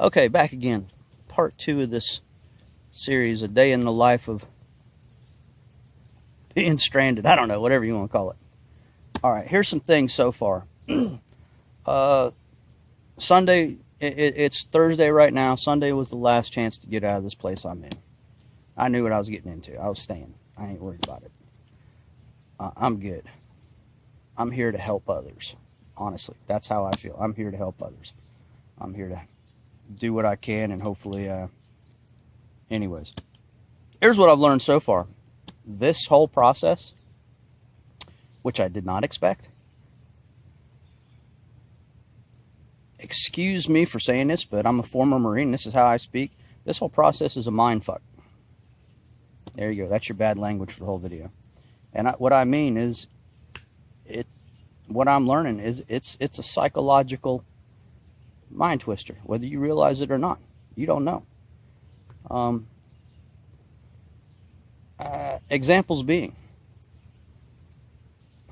Okay, back again. Part 2 of this series, a day in the life of being stranded. I don't know, whatever you want to call it. All right, here's some things so far. Sunday, it's Thursday right now. Sunday was the last chance to get out of this place I'm in. I knew what I was getting into. I was staying. I ain't worried about it. I'm good. I'm here to help others. Honestly, that's how I feel. I'm here to help others. I'm here to do what I can, and hopefully, anyways. Here's what I've learned so far. This whole process, which I did not expect. Excuse me for saying this, but I'm a former Marine. This is how I speak. This whole process is a mind fuck. There you go. That's your bad language for the whole video. And what I mean is, what I'm learning is it's a psychological mind twister, whether you realize it or not. You don't know. Examples being,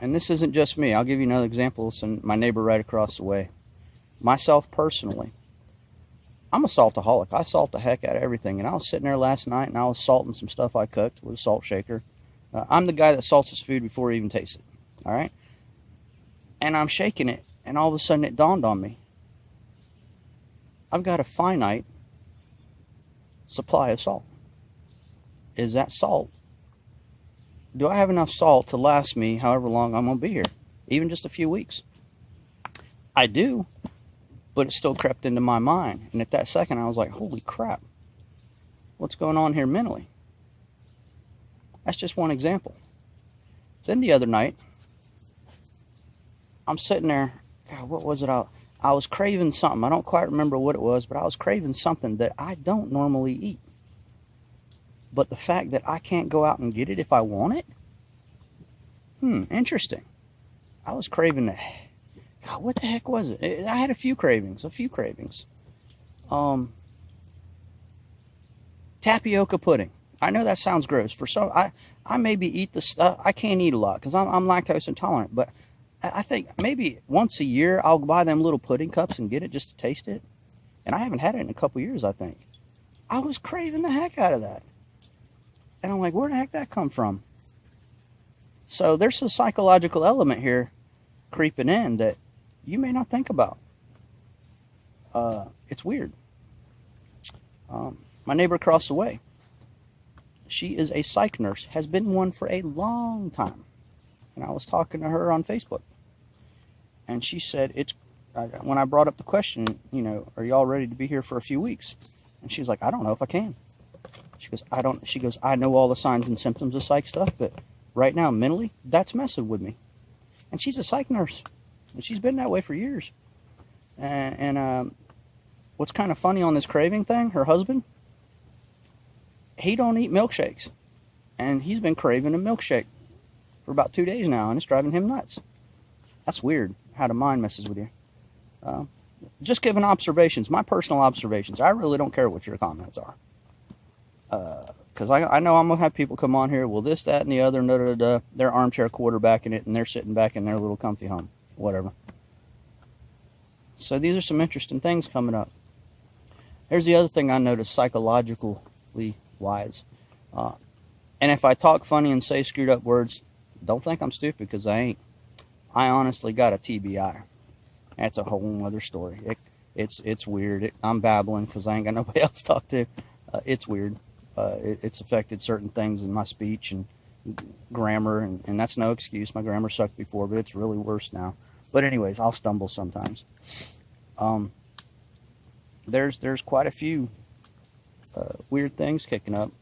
and this isn't just me. I'll give you another example. And my neighbor right across the way. Myself personally, I'm a saltaholic. I salt the heck out of everything. And I was sitting there last night and I was salting some stuff I cooked with a salt shaker. I'm the guy that salts his food before he even tastes it. All right? And I'm shaking it, and all of a sudden it dawned on me. I've got a finite supply of salt. Is that salt? Do I have enough salt to last me however long I'm going to be here? Even just a few weeks? I do, but it still crept into my mind. And at that second, I was like, holy crap. What's going on here mentally? That's just one example. Then the other night, I'm sitting there, God, what was it? I was craving something. I don't quite remember what it was, but I was craving something that I don't normally eat. But the fact that I can't go out and get it if I want it? Interesting. I was craving that. God, what the heck was it? I had a few cravings. Tapioca pudding. I know that sounds gross. For some, I maybe eat the stuff. I can't eat a lot because I'm lactose intolerant. But I think maybe once a year I'll buy them little pudding cups and get it just to taste it. And I haven't had it in a couple years, I think. I was craving the heck out of that. And I'm like, where the heck did that come from? So there's a psychological element here creeping in that you may not think about. It's weird. My neighbor across the way, she is a psych nurse, has been one for a long time. And I was talking to her on Facebook. And she said, when I brought up the question, are y'all ready to be here for a few weeks? And she's like, I don't know if I can. She goes, I know all the signs and symptoms of psych stuff, but right now, mentally, that's messing with me. And she's a psych nurse. And she's been that way for years. And what's kind of funny on this craving thing, her husband, he don't eat milkshakes. And he's been craving a milkshake for about 2 days now, and it's driving him nuts. That's weird, how the mind messes with you. Just giving observations, my personal observations. I really don't care what your comments are. Because I know I'm going to have people come on here, well, this, that, and the other, and they're armchair quarterbacking it, and they're sitting back in their little comfy home. Whatever. So these are some interesting things coming up. Here's the other thing I noticed psychologically wise. And if I talk funny and say screwed up words, don't think I'm stupid, because I ain't. I honestly got a TBI. That's a whole other story. It's weird. I'm babbling because I ain't got nobody else to talk to. It's weird. It's affected certain things in my speech and grammar, and that's no excuse. My grammar sucked before, but it's really worse now. But anyways, I'll stumble sometimes. There's quite a few weird things kicking up.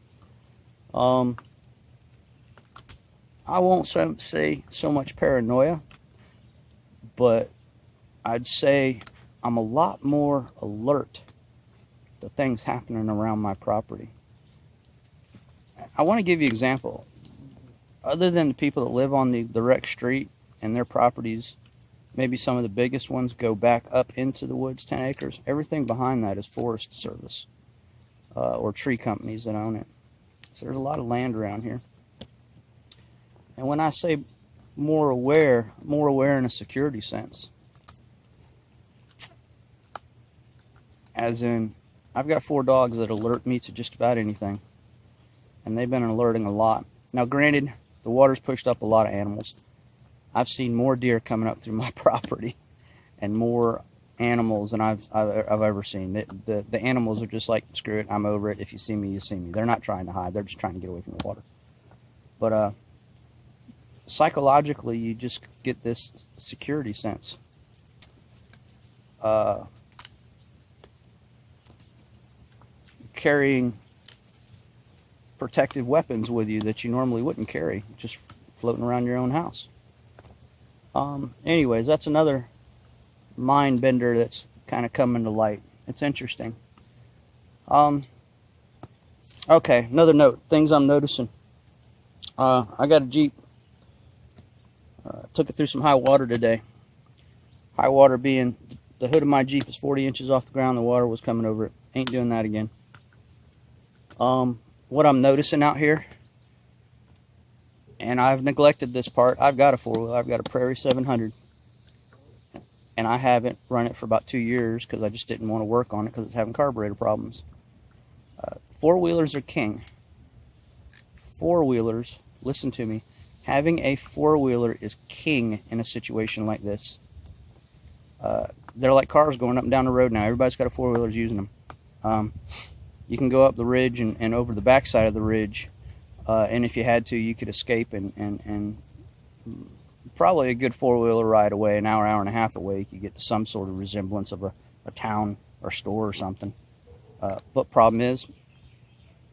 I won't say so much paranoia, but I'd say I'm a lot more alert to things happening around my property. I want to give you an example. Other than the people that live on the direct street and their properties, maybe some of the biggest ones go back up into the woods, 10 acres. Everything behind that is Forest Service or tree companies that own it. So there's a lot of land around here. And when I say more aware in a security sense, As in, I've got 4 dogs that alert me to just about anything. And they've been alerting a lot. Now, granted, the water's pushed up a lot of animals. I've seen more deer coming up through my property and more animals than I've ever seen. The animals are just like, screw it, I'm over it. If you see me, you see me. They're not trying to hide. They're just trying to get away from the water. But psychologically, you just get this security sense. Carrying protective weapons with you that you normally wouldn't carry, just floating around your own house. Anyways, that's another mind bender that's kind of coming to light. It's interesting. Okay, another note, things I'm noticing. I got a Jeep. Took it through some high water today. High water being the hood of my Jeep is 40 inches off the ground. The water was coming over it. Ain't doing that again. What I'm noticing out here, and I've neglected this part, I've got a 4-wheeler. I've got a Prairie 700. And I haven't run it for about 2 years because I just didn't want to work on it because it's having carburetor problems. 4-wheelers are king. 4-wheelers, listen to me, having a 4-wheeler is king in a situation like this. They're like cars going up and down the road now. Everybody's got a 4-wheelers using them. You can go up the ridge and over the backside of the ridge, and if you had to, you could escape and probably a good 4-wheeler ride away, an hour, hour and a half away, you could get to some sort of resemblance of a town or store or something. But problem is,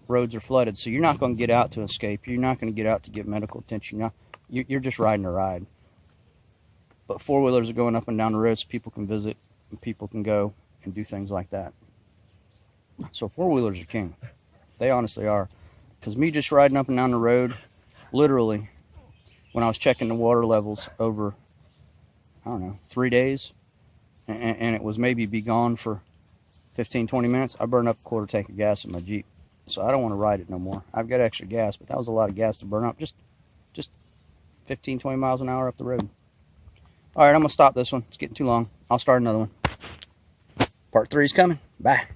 roads are flooded, so you're not going to get out to escape. You're not going to get out to get medical attention. You're just riding a ride. But 4-wheelers are going up and down the road so people can visit and people can go and do things like that. So 4-wheelers are king. They honestly are. Because me just riding up and down the road, literally, when I was checking the water levels over, I don't know, 3 days, and it was maybe be gone for 15, 20 minutes, I burned up a quarter tank of gas in my Jeep. So I don't want to ride it no more. I've got extra gas, but that was a lot of gas to burn up. Just 15, 20 miles an hour up the road. All right, I'm going to stop this one. It's getting too long. I'll start another one. Part 3 is coming. Bye.